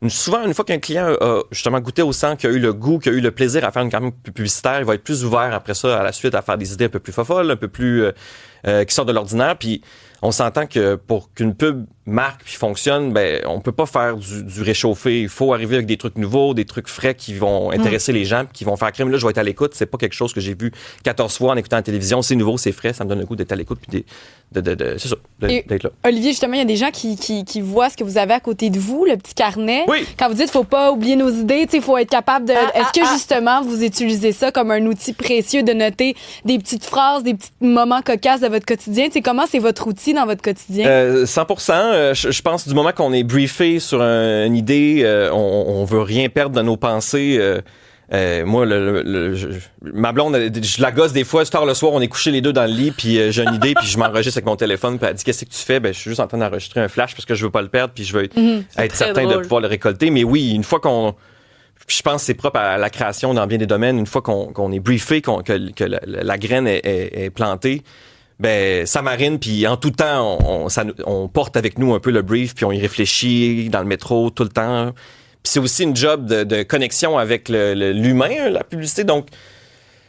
souvent, une fois qu'un client a justement goûté au sang, qu'il a eu le goût, qu'il a eu le plaisir à faire une campagne publicitaire, il va être plus ouvert après ça, à la suite, à faire des idées un peu plus folles, un peu plus qui sortent de l'ordinaire. Puis on s'entend que pour qu'une pub marque puis fonctionne, ben on peut pas faire du réchauffé. Il faut arriver avec des trucs nouveaux, des trucs frais qui vont intéresser les gens, puis qui vont faire crème. Là, je vais être à l'écoute. C'est pas quelque chose que j'ai vu 14 fois en écoutant la télévision. C'est nouveau, c'est frais. Ça me donne le goût d'être à l'écoute puis c'est ça, d'être là. Olivier, justement, il y a des gens qui voient ce que vous avez à côté de vous, le petit carnet. Oui. Quand vous dites faut pas oublier nos idées, il faut être capable de... Est-ce que justement vous utilisez ça comme un outil précieux de noter des petites phrases, des petits moments cocasses de votre quotidien? Comment c'est votre outil dans votre quotidien? 100%. Je pense du moment qu'on est briefé sur une idée, on veut rien perdre de nos pensées. Moi, ma blonde, je la gosse des fois, tard le soir, on est couchés les deux dans le lit, puis j'ai une idée, puis je m'enregistre avec mon téléphone, puis elle dit qu'est-ce que tu fais? Ben, je suis juste en train d'enregistrer un flash parce que je veux pas le perdre, puis je veux être certain de pouvoir le récolter. Mais oui, une fois je pense que c'est propre à la création dans bien des domaines, une fois qu'on est briefé, que la graine est plantée, ben ça marine, puis en tout temps on porte avec nous un peu le brief, puis on y réfléchit dans le métro tout le temps. Puis c'est aussi une job de connexion avec l'humain, la publicité, donc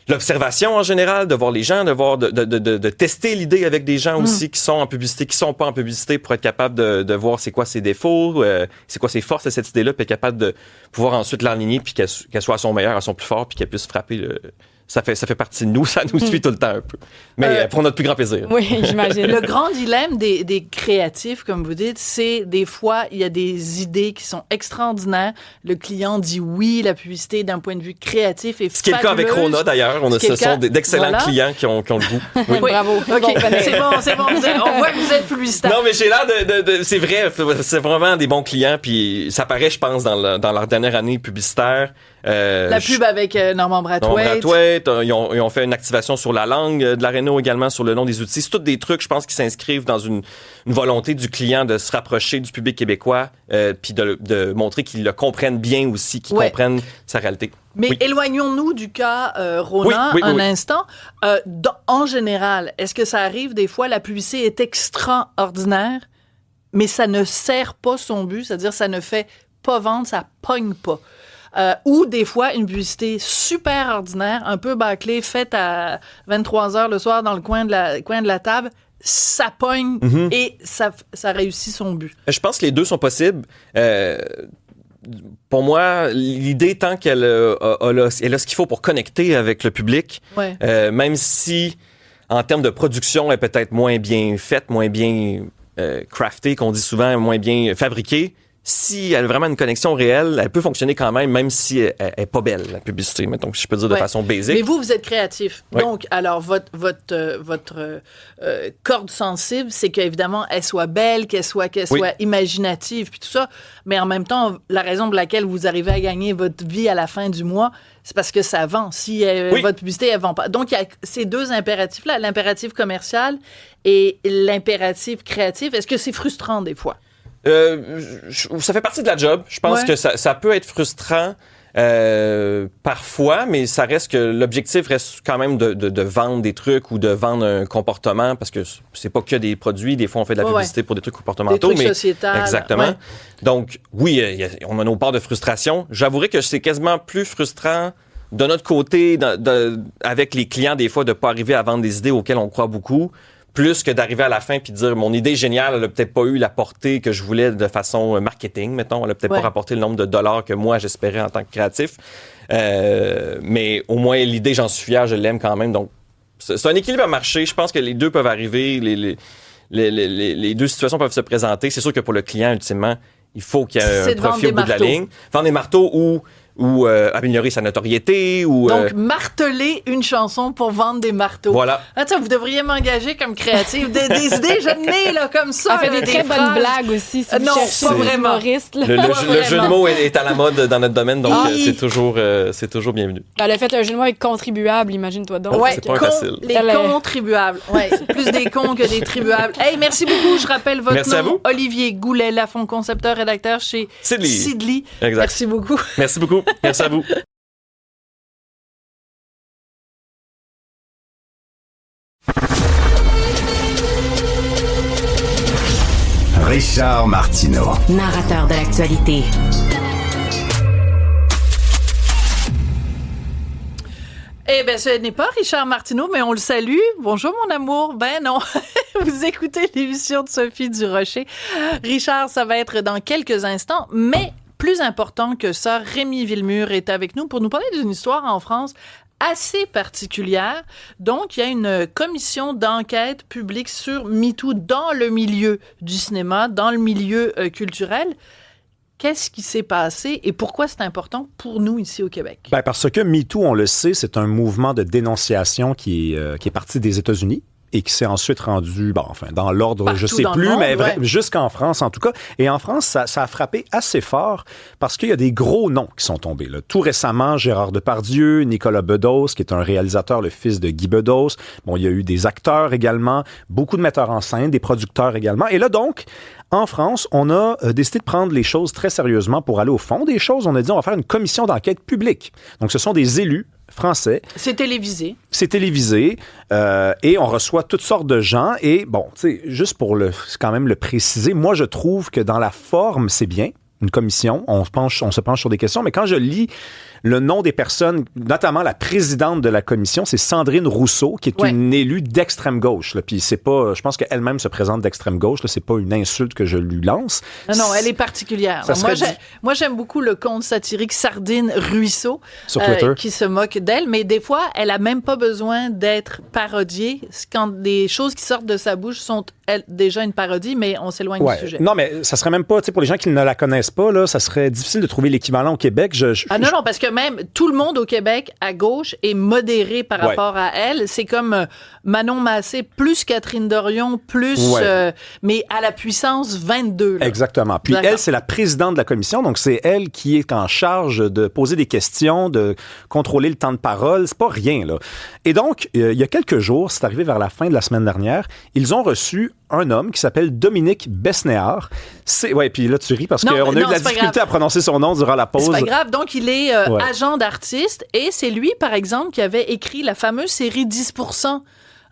l'observation en général, de voir les gens, de tester l'idée avec des gens aussi qui sont en publicité, qui sont pas en publicité, pour être capable de voir c'est quoi ses défauts, c'est quoi ses forces de cette idée-là, puis être capable de pouvoir ensuite l'enligner, puis qu'elle soit à son meilleur, à son plus fort, puis qu'elle puisse frapper ça fait partie de nous, ça nous suit tout le temps un peu. Mais pour notre plus grand plaisir. Oui, j'imagine. Le grand dilemme des créatifs, comme vous dites, c'est des fois, il y a des idées qui sont extraordinaires. Le client dit oui, la publicité d'un point de vue créatif est fabuleuse. Ce qui est le cas avec Rona, d'ailleurs. Ce sont d'excellents clients qui ont le goût. Oui. Bravo. OK, c'est bon. On voit que vous êtes publicitaire. Non, mais j'ai l'air c'est vrai, c'est vraiment des bons clients, puis ça paraît, je pense, dans leur dernière année publicitaire. La pub avec Norman Brathwaite. Ils ont fait une activation sur la langue de la Réno également, sur le nom des outils. C'est tous des trucs, je pense, qui s'inscrivent dans une volonté du client de se rapprocher du public québécois, puis de montrer qu'ils le comprennent bien aussi, qu'ils comprennent sa réalité. Mais éloignons-nous du cas Rona un instant. En général, est-ce que ça arrive des fois, la publicité est extraordinaire, mais ça ne sert pas son but, c'est-à-dire ça ne fait pas vendre, ça pogne pas? Ou des fois, une publicité super ordinaire, un peu bâclée, faite à 23h le soir dans le coin de la table, ça pogne et ça réussit son but. Je pense que les deux sont possibles. Pour moi, l'idée, tant qu'elle a ce qu'il faut pour connecter avec le public, même si, en termes de production, elle est peut-être moins bien faite, moins bien craftée, qu'on dit souvent, moins bien fabriquée, si elle a vraiment une connexion réelle, elle peut fonctionner quand même si elle est pas belle, la publicité, mettons, je peux dire de façon basique. Mais vous êtes créatif. Donc, alors, votre corde sensible, c'est qu'évidemment, elle soit belle, qu'elle soit imaginative, puis tout ça. Mais en même temps, la raison pour laquelle vous arrivez à gagner votre vie à la fin du mois, c'est parce que ça vend. Si votre publicité, elle vend pas. Donc, il y a ces deux impératifs-là, l'impératif commercial et l'impératif créatif. Est-ce que c'est frustrant des fois? Ça fait partie de la job. Je pense que ça peut être frustrant. Parfois, mais ça reste que l'objectif reste quand même de vendre des trucs ou de vendre un comportement, parce que c'est pas que des produits. Des fois, on fait de la publicité pour des trucs comportementaux. Des trucs sociétals. Exactement. Ouais. Donc, oui, on a nos parts de frustration. J'avouerais que c'est quasiment plus frustrant de notre côté, avec les clients, des fois, de pas arriver à vendre des idées auxquelles on croit beaucoup, plus que d'arriver à la fin puis de dire mon idée géniale, elle a peut-être pas eu la portée que je voulais de façon marketing, mettons. Elle a peut-être pas rapporté le nombre de dollars que moi j'espérais en tant que créatif. Mais au moins l'idée, j'en suis fier, je l'aime quand même. Donc c'est un équilibre à marcher. Je pense que les deux peuvent arriver. Les deux situations peuvent se présenter. C'est sûr que pour le client, ultimement, il faut qu'il y ait un profit au bout de la ligne. Vendre des marteaux ou améliorer sa notoriété. Donc, marteler une chanson pour vendre des marteaux. Voilà. Attends, vous devriez m'engager comme créative. Des idées, je n'ai, là, comme ça. Elle fait des très bonnes blagues aussi, si non, vous pas vraiment. humoriste. Le jeu de mots est à la mode dans notre domaine, donc c'est toujours bienvenu. Elle a fait un jeu de mots avec contribuable, imagine-toi donc. Ouais, c'est pas facile. Les contribuables. Ouais, plus des cons que des tribuables. Hey, merci beaucoup. Je rappelle votre nom. À vous. Olivier Goulet, Lafond, concepteur, rédacteur chez Sidley. Exact. Merci beaucoup. Merci beaucoup. Merci à vous. Richard Martineau. Narrateur de l'actualité. Eh bien, ce n'est pas Richard Martineau, mais on le salue. Bonjour, mon amour. Ben non, vous écoutez l'émission de Sophie Durocher. Richard, ça va être dans quelques instants, mais plus important que ça, Rémi Villemur est avec nous pour nous parler d'une histoire en France assez particulière. Donc, il y a une commission d'enquête publique sur MeToo dans le milieu du cinéma, dans le milieu culturel. Qu'est-ce qui s'est passé et pourquoi c'est important pour nous ici au Québec? Ben parce que MeToo, on le sait, c'est un mouvement de dénonciation qui est parti des États-Unis et qui s'est ensuite rendu, dans l'ordre, partout, je sais plus, monde, mais jusqu'en France en tout cas. Et en France, ça a frappé assez fort parce qu'il y a des gros noms qui sont tombés. Là. Tout récemment, Gérard Depardieu, Nicolas Bedos, qui est un réalisateur, le fils de Guy Bedos. Bon, il y a eu des acteurs également, beaucoup de metteurs en scène, des producteurs également. Et là, donc, en France, on a décidé de prendre les choses très sérieusement pour aller au fond des choses. On a dit, on va faire une commission d'enquête publique. Donc, ce sont des élus français. C'est télévisé. C'est télévisé et on reçoit toutes sortes de gens. Et bon, tu sais, juste pour quand même le préciser, moi, je trouve que dans la forme, c'est bien. Une commission, on se penche sur des questions, mais quand je lis le nom des personnes, notamment la présidente de la commission, c'est Sandrine Rousseau, qui est une élue d'extrême gauche. Là. Puis c'est pas, je pense qu'elle-même se présente d'extrême gauche. Là, c'est pas une insulte que je lui lance. Non, elle est particulière. Moi, j'aime beaucoup le conte satirique Sardine Ruisseau, sur Twitter, qui se moque d'elle, mais des fois, elle a même pas besoin d'être parodiée quand des choses qui sortent de sa bouche sont déjà une parodie, mais on s'éloigne du sujet. Non, mais ça serait même pas, tu sais, pour les gens qui ne la connaissent pas, là, ça serait difficile de trouver l'équivalent au Québec. Non, parce que même tout le monde au Québec à gauche est modéré par rapport à elle. C'est comme Manon Massé plus Catherine Dorion plus, mais à la puissance 22. Là. Exactement. Puis elle, c'est la présidente de la commission, donc c'est elle qui est en charge de poser des questions, de contrôler le temps de parole. C'est pas rien, là. Et donc, il y a quelques jours, c'est arrivé vers la fin de la semaine dernière, ils ont reçu un homme qui s'appelle Dominique Besnéard. Puis là, tu ris parce qu'on a eu de la difficulté à prononcer son nom durant la pause. C'est pas grave. Donc, il est agent d'artiste et c'est lui, par exemple, qui avait écrit la fameuse série 10%.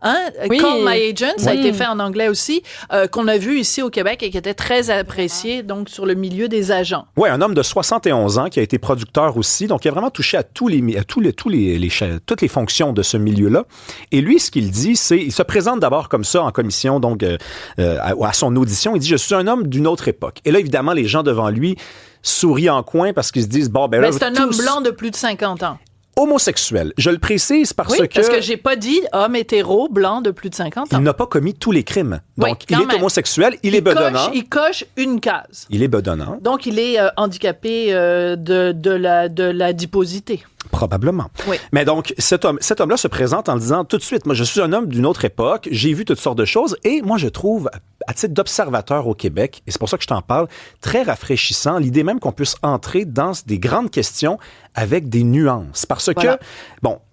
Call My Agent, ça a été fait en anglais aussi, qu'on a vu ici au Québec et qui était très apprécié donc sur le milieu des agents. Oui, un homme de 71 ans qui a été producteur aussi, donc il a vraiment touché à toutes les fonctions de ce milieu-là. Et lui, ce qu'il dit, c'est, il se présente d'abord comme ça en commission, donc à son audition, il dit « Je suis un homme d'une autre époque ». Et là, évidemment, les gens devant lui sourient en coin parce qu'ils se disent « Bon, ben là, c'est un homme blanc de plus de 50 ans. » Homosexuel. Je le précise parce que j'ai pas dit homme hétéro, blanc de plus de 50 ans. Il n'a pas commis tous les crimes. Donc, il est homosexuel, il est bedonnant. Il coche une case. Il est bedonnant. Donc, il est handicapé de la diposité. Probablement. Oui. Mais donc, cet homme-là se présente en disant tout de suite, moi, je suis un homme d'une autre époque, j'ai vu toutes sortes de choses, et moi, je trouve, à titre d'observateur au Québec, et c'est pour ça que je t'en parle, très rafraîchissant, l'idée même qu'on puisse entrer dans des grandes questions avec des nuances. Parce que,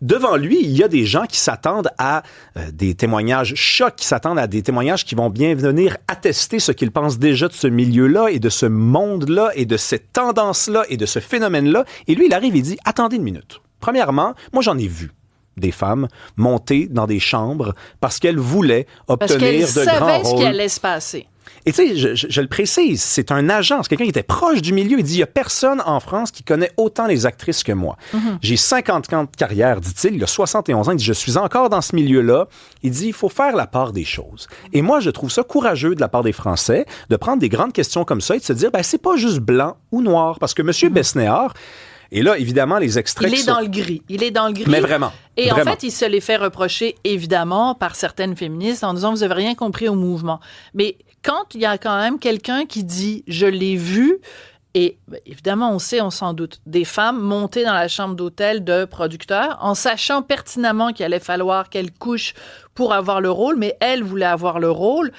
devant lui, il y a des gens qui s'attendent à des témoignages chocs, qui s'attendent à des témoignages qui vont bien venir attester ce qu'ils pensent déjà de ce milieu-là et de ce monde-là et de cette tendance-là et de ce phénomène-là. Et lui, il arrive et dit, attendez une minute. Premièrement, moi, j'en ai vu des femmes monter dans des chambres parce qu'elles voulaient obtenir de grands rôles. Parce qu'elles savaient ce qui allait se passer. Et tu sais, je le précise, c'est un agent, c'est quelqu'un qui était proche du milieu. Il dit, il n'y a personne en France qui connaît autant les actrices que moi. J'ai 50 ans de carrière, dit-il, il a 71 ans. Il dit, je suis encore dans ce milieu-là. Il dit, il faut faire la part des choses. Et moi, je trouve ça courageux de la part des Français de prendre des grandes questions comme ça et de se dire, ben c'est pas juste blanc ou noir. Parce que M. Besnéard, et là, évidemment, les extraits... Il est dans le gris. Il est dans le gris. Mais vraiment. Et vraiment. en fait, il se les fait reprocher, évidemment, par certaines féministes en disant, vous n'avez rien compris au mouvement. Mais quand il y a quand même quelqu'un qui dit, je l'ai vu, et évidemment, on sait, on s'en doute, des femmes montées dans la chambre d'hôtel de producteurs en sachant pertinemment qu'il allait falloir qu'elles couchent pour avoir le rôle, mais elles voulaient avoir le rôle.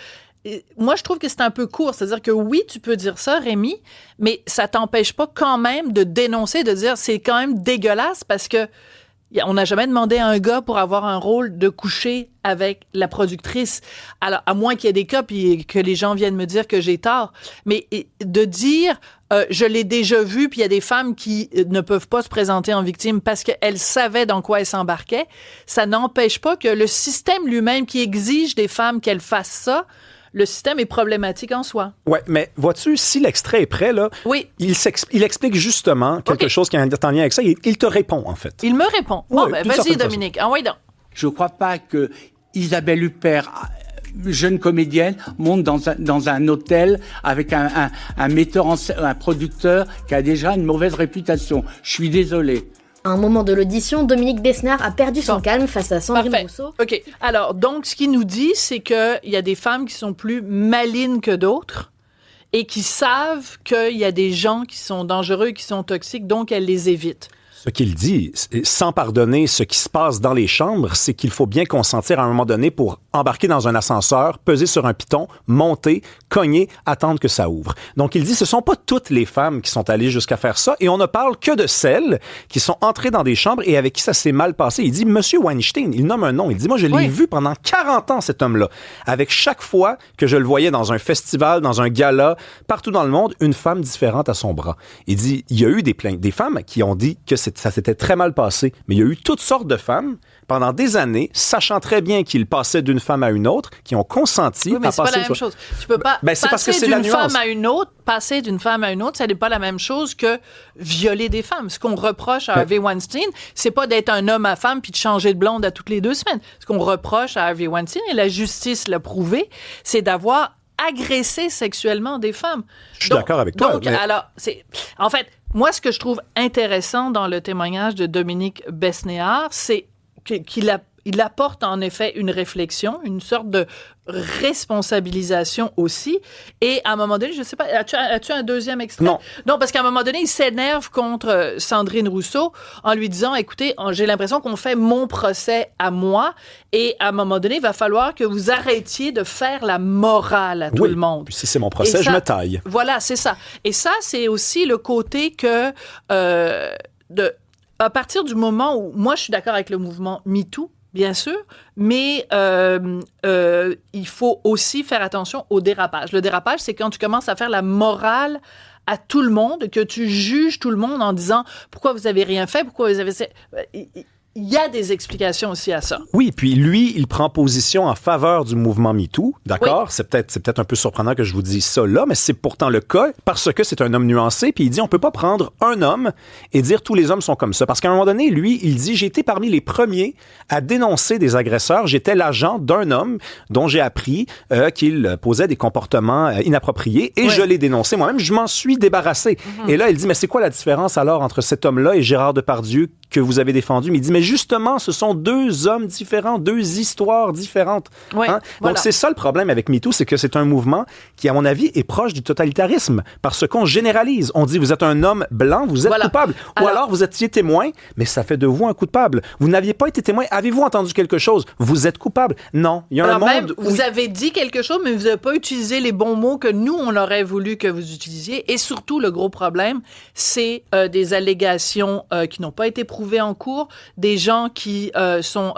Et moi, je trouve que c'est un peu court. C'est-à-dire que oui, tu peux dire ça, Rémi, mais ça t'empêche pas quand même de dénoncer, de dire c'est quand même dégueulasse parce que on n'a jamais demandé à un gars pour avoir un rôle de coucher avec la productrice. Alors, à moins qu'il y ait des cas puis que les gens viennent me dire que j'ai tort. Mais de dire, je l'ai déjà vu, puis il y a des femmes qui ne peuvent pas se présenter en victime parce qu'elles savaient dans quoi elles s'embarquaient, ça n'empêche pas que le système lui-même qui exige des femmes qu'elles fassent ça, le système est problématique en soi. Oui, mais vois-tu, si l'extrait est prêt, là, oui. il explique justement quelque chose qui est en lien avec ça. Il te répond, en fait. Il me répond. Bon, ben, vas-y, Dominique. Envoie donc. Je ne crois pas que Isabelle Huppert, jeune comédienne, monte dans un hôtel avec un metteur en scène, un producteur qui a déjà une mauvaise réputation. Je suis désolé. À un moment de l'audition, Dominique Besnéard a perdu son calme face à Sandrine Rousseau. OK. Alors, donc, ce qu'il nous dit, c'est qu'il y a des femmes qui sont plus malines que d'autres et qui savent qu'il y a des gens qui sont dangereux, qui sont toxiques, donc elles les évitent. Ce qu'il dit, sans pardonner ce qui se passe dans les chambres, c'est qu'il faut bien consentir à un moment donné pour embarquer dans un ascenseur, peser sur un piton, monter, cogner, attendre que ça ouvre. Donc, il dit, ce sont pas toutes les femmes qui sont allées jusqu'à faire ça, et on ne parle que de celles qui sont entrées dans des chambres et avec qui ça s'est mal passé. Il dit, Monsieur Weinstein, il nomme un nom, il dit, moi, je l'ai vu pendant 40 ans, cet homme-là. Avec chaque fois que je le voyais dans un festival, dans un gala, partout dans le monde, une femme différente à son bras. Il dit, il y a eu des femmes qui ont dit que ça s'était très mal passé, mais il y a eu toutes sortes de femmes pendant des années, sachant très bien qu'il passait d'une femme à une autre, qui ont consenti mais à passer... c'est pas la même chose. Tu peux pas passer d'une femme à une autre, ça n'est pas la même chose que violer des femmes. Ce qu'on reproche à Harvey Weinstein, c'est pas d'être un homme à femme puis de changer de blonde à toutes les 2 semaines. Ce qu'on reproche à Harvey Weinstein, et la justice l'a prouvé, c'est d'avoir agressé sexuellement des femmes. Je suis d'accord avec toi. Donc, alors, en fait, moi, ce que je trouve intéressant dans le témoignage de Dominique Besnéard, c'est qu'il apporte en effet une réflexion, une sorte de responsabilisation aussi. Et à un moment donné, je sais pas, as-tu un deuxième extrait? Non, parce qu'à un moment donné, il s'énerve contre Sandrine Rousseau en lui disant, écoutez, j'ai l'impression qu'on fait mon procès à moi et à un moment donné, il va falloir que vous arrêtiez de faire la morale à tout le monde. Puis si c'est mon procès, je me taille. Voilà, c'est ça. Et ça, c'est aussi le côté que à partir du moment où moi, je suis d'accord avec le mouvement MeToo, bien sûr, mais il faut aussi faire attention au dérapage. Le dérapage, c'est quand tu commences à faire la morale à tout le monde, que tu juges tout le monde en disant « Pourquoi vous avez rien fait? Pourquoi vous avez... » Il y a des explications aussi à ça. Oui, puis lui, il prend position en faveur du mouvement MeToo, d'accord? Oui. C'est peut-être un peu surprenant que je vous dise ça là, mais c'est pourtant le cas parce que c'est un homme nuancé, puis il dit on peut pas prendre un homme et dire tous les hommes sont comme ça. Parce qu'à un moment donné, lui, il dit j'ai été parmi les premiers à dénoncer des agresseurs. J'étais l'agent d'un homme dont j'ai appris qu'il posait des comportements inappropriés et je l'ai dénoncé moi-même. Je m'en suis débarrassé. Et là, il dit mais c'est quoi la différence alors entre cet homme-là et Gérard Depardieu que vous avez défendu? Mais il dit mais justement, ce sont 2 hommes différents, 2 histoires différentes. Oui, hein? voilà. Donc, c'est ça le problème avec MeToo, c'est que c'est un mouvement qui, à mon avis, est proche du totalitarisme parce qu'on généralise. On dit, vous êtes un homme blanc, vous êtes coupable. Ou alors, vous étiez témoin, mais ça fait de vous un coupable. Vous n'aviez pas été témoin. Avez-vous entendu quelque chose? Vous êtes coupable. Non. Il y a un monde où... Vous avez dit quelque chose, mais vous n'avez pas utilisé les bons mots que nous, on aurait voulu que vous utilisiez. Et surtout, le gros problème, c'est des allégations qui n'ont pas été prouvées trouver en cours, des gens qui sont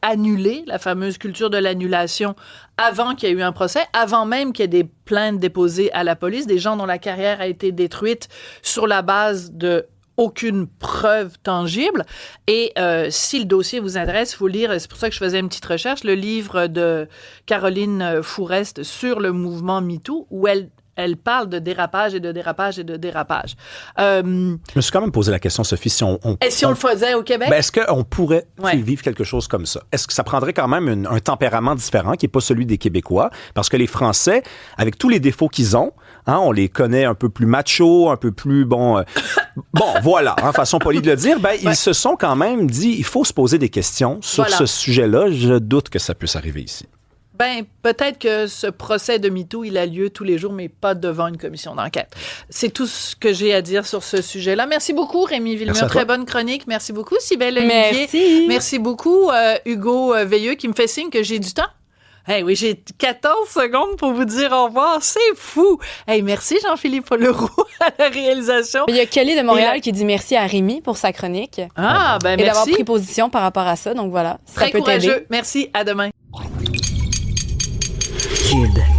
annulés, la fameuse culture de l'annulation, avant qu'il y ait eu un procès, avant même qu'il y ait des plaintes déposées à la police, des gens dont la carrière a été détruite sur la base de aucune preuve tangible. Et si le dossier vous intéresse, il faut lire, c'est pour ça que je faisais une petite recherche, le livre de Caroline Fourest sur le mouvement MeToo, où elle parle de dérapage et de dérapage et de dérapage. Je me suis quand même posé la question, Sophie, si on le faisait au Québec? Est-ce qu'on pourrait vivre quelque chose comme ça? Est-ce que ça prendrait quand même un tempérament différent qui n'est pas celui des Québécois? Parce que les Français, avec tous les défauts qu'ils ont, on les connaît un peu plus macho, un peu plus, voilà, façon polie de le dire, ils se sont quand même dit, il faut se poser des questions sur ce sujet-là. Je doute que ça puisse arriver ici. Peut-être que ce procès de MeToo, il a lieu tous les jours, mais pas devant une commission d'enquête. C'est tout ce que j'ai à dire sur ce sujet-là. Merci beaucoup, Rémi Villemur. Très bonne chronique. Merci beaucoup, Cybèle Olivier. Merci beaucoup, Hugo Veilleux, qui me fait signe que j'ai du temps. Oui, j'ai 14 secondes pour vous dire au revoir. C'est fou. Merci, Jean-Philippe Leroux, à la réalisation. Il y a Kelly de Montréal qui dit merci à Rémi pour sa chronique. Et merci. D'avoir pris position par rapport à ça. Donc voilà, ça Très peut courageux. t'aider. Merci. À demain. Cube.